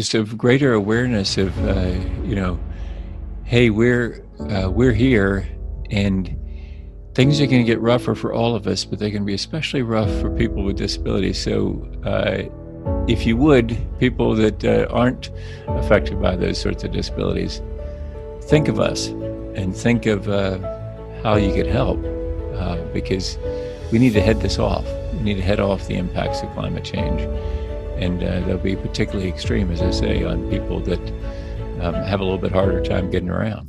Just of greater awareness of, hey, we're here, and things are going to get rougher for all of us, but they're going to be especially rough for people with disabilities. So, if you would, people that aren't affected by those sorts of disabilities, think of us and think of how you could help, because we need to head this off. We need to head off the impacts of climate change. And they'll be particularly extreme, as I say, on people that have a little bit harder time getting around.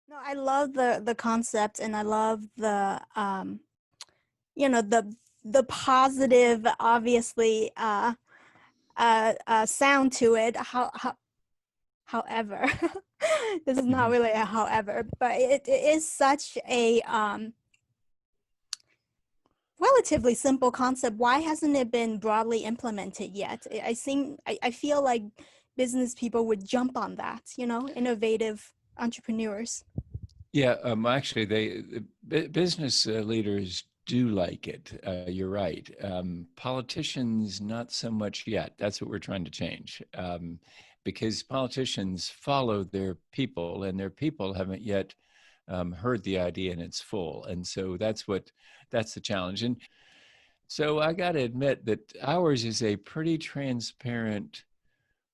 No, I love the concept, and I love the the positive, obviously, sound to it. However, this is not really a however, but it is such a relatively simple concept. Why hasn't it been broadly implemented yet? I feel like business people would jump on that, innovative entrepreneurs. Yeah, actually, business leaders do like it. You're right. Politicians, not so much yet. That's what we're trying to change, because politicians follow their people, and their people haven't yet heard the idea in its full. And so that's the challenge. And so I got to admit that ours is a pretty transparent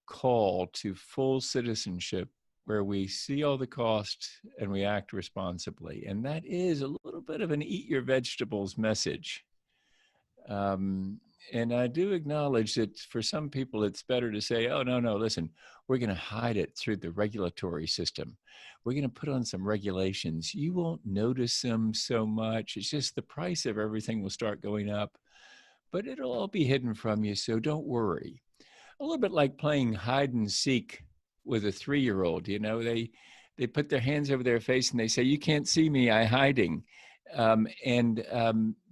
call to full citizenship, where we see all the costs and we act responsibly. And that is a little bit of an eat your vegetables message. And I do acknowledge that for some people, it's better to say, oh, no, listen, we're going to hide it through the regulatory system. We're going to put on some regulations. You won't notice them so much. It's just the price of everything will start going up, but it'll all be hidden from you, so don't worry. A little bit like playing hide and seek with a 3-year-old. They put their hands over their face and they say, you can't see me, I'm hiding.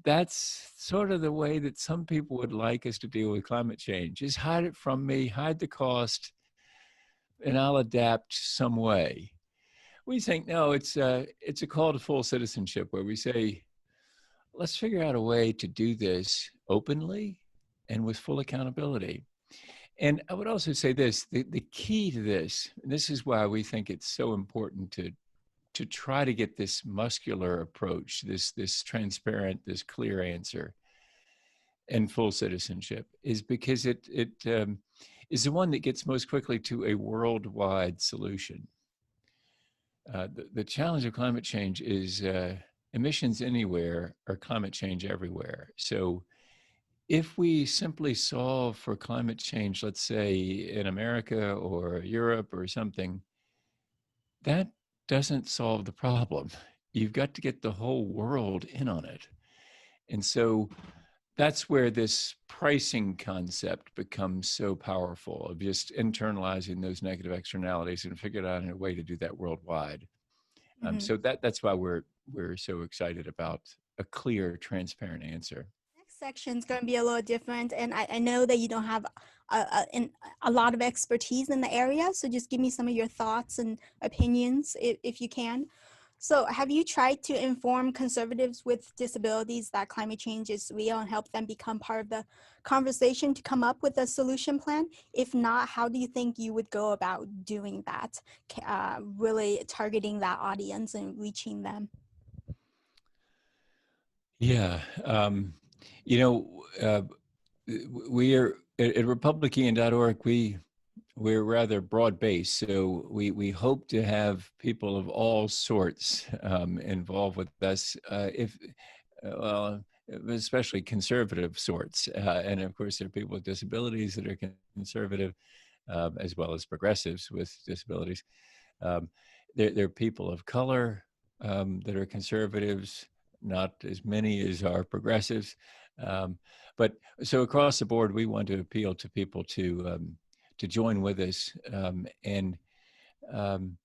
That's sort of the way that some people would like us to deal with climate change. Just hide it from me, hide the cost, and I'll adapt some way. We think, no, it's a call to full citizenship, where we say, let's figure out a way to do this openly and with full accountability. And I would also say this, the key to this, and this is why we think it's so important to try to get this muscular approach, this transparent, this clear answer, and full citizenship, is because it is the one that gets most quickly to a worldwide solution. The challenge of climate change is emissions anywhere or climate change everywhere. So if we simply solve for climate change, let's say in America or Europe or something, that doesn't solve the problem. You've got to get the whole world in on it. And so that's where this pricing concept becomes so powerful, of just internalizing those negative externalities and figuring out a way to do that worldwide. So that's why we're so excited about a clear, transparent answer. Next section is going to be a little different, and I know that you don't have a lot of expertise in the area, so just give me some of your thoughts and opinions if you can. So have you tried to inform conservatives with disabilities that climate change is real and help them become part of the conversation to come up with a solution plan? If not, how do you think you would go about doing that, really targeting that audience and reaching them? Yeah. We are at RepublicEn.org. We're rather broad-based, so we hope to have people of all sorts involved with us, especially conservative sorts. And of course, there are people with disabilities that are conservative, as well as progressives with disabilities. There are people of color that are conservatives, not as many as are progressives. But so across the board, we want to appeal to people to join with us. And Um,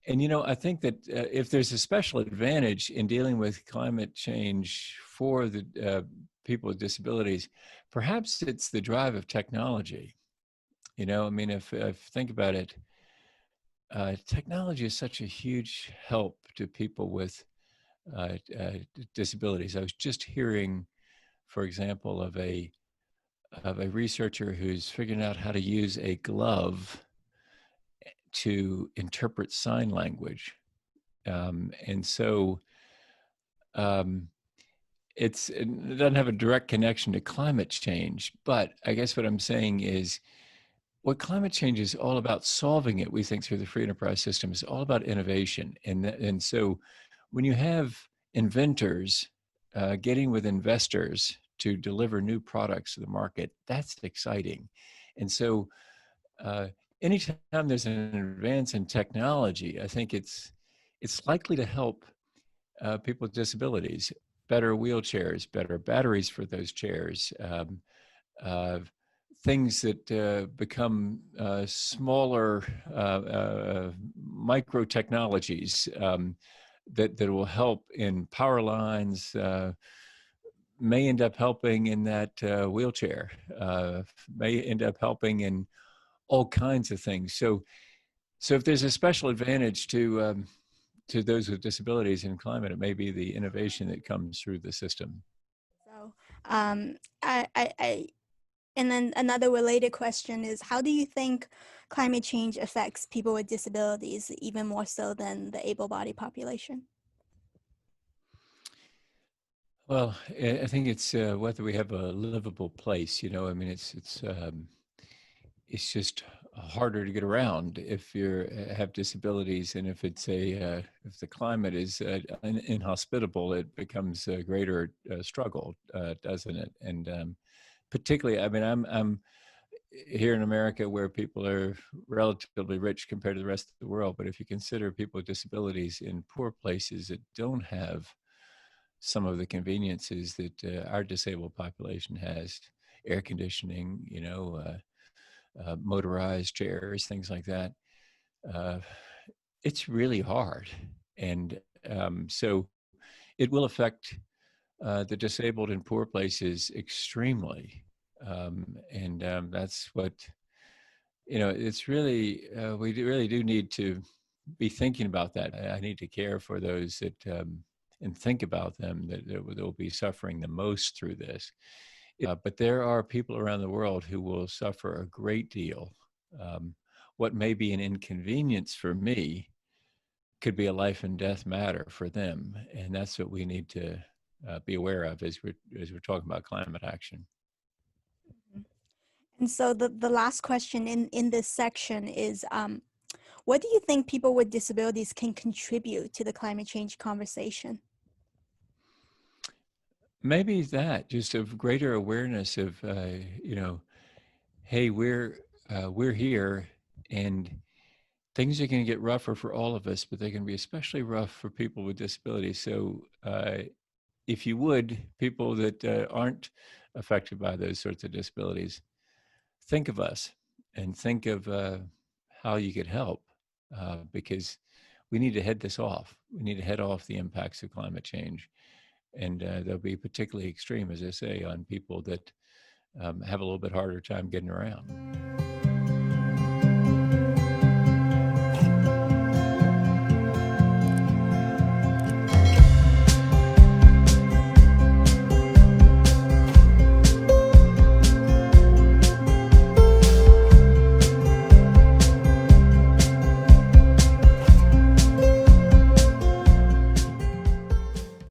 and, I think that if there's a special advantage in dealing with climate change for the people with disabilities, perhaps it's the drive of technology. I mean, if think about it, technology is such a huge help to people with disabilities. I was just hearing, for example, of a researcher who's figuring out how to use a glove to interpret sign language. And so um, it doesn't have a direct connection to climate change, but I guess what I'm saying is what climate change is all about solving it, we think, through the free enterprise system is all about innovation. And so when you have inventors getting with investors to deliver new products to the market, that's exciting. And so uh, anytime there's an advance in technology, I think it's likely to help people with disabilities, better wheelchairs, better batteries for those chairs, uh, things that become smaller micro technologies that will help in power lines, may end up helping in that wheelchair, may end up helping in all kinds of things. So if there's a special advantage to those with disabilities in climate, it may be the innovation that comes through the system. So, I and then another related question is, how do you think climate change affects people with disabilities even more so than the able-bodied population? Well, I think it's whether we have a livable place. I mean, it's just harder to get around if you have disabilities, and if the climate is inhospitable, it becomes a greater struggle, doesn't it? And particularly, I mean, I'm here in America where people are relatively rich compared to the rest of the world, but if you consider people with disabilities in poor places that don't have some of the conveniences that our disabled population has, air conditioning, motorized chairs, things like that. Uh, it's really hard. And so it will affect the disabled in poor places extremely. And that's what, it's really, we really do need to be thinking about that. I need to care for those that, and think about them that will be suffering the most through this. But there are people around the world who will suffer a great deal. What may be an inconvenience for me could be a life and death matter for them, and that's what we need to be aware of as we're talking about climate action. And so the last question in this section is, what do you think people with disabilities can contribute to the climate change conversation? Maybe that just of greater awareness of hey, we're here, and things are going to get rougher for all of us, but they can be especially rough for people with disabilities. So if you would, people that aren't affected by those sorts of disabilities, think of us and think of how you could help, because we need to head this off. We need to head off the impacts of climate change. And they'll be particularly extreme, as I say, on people that have a little bit harder time getting around.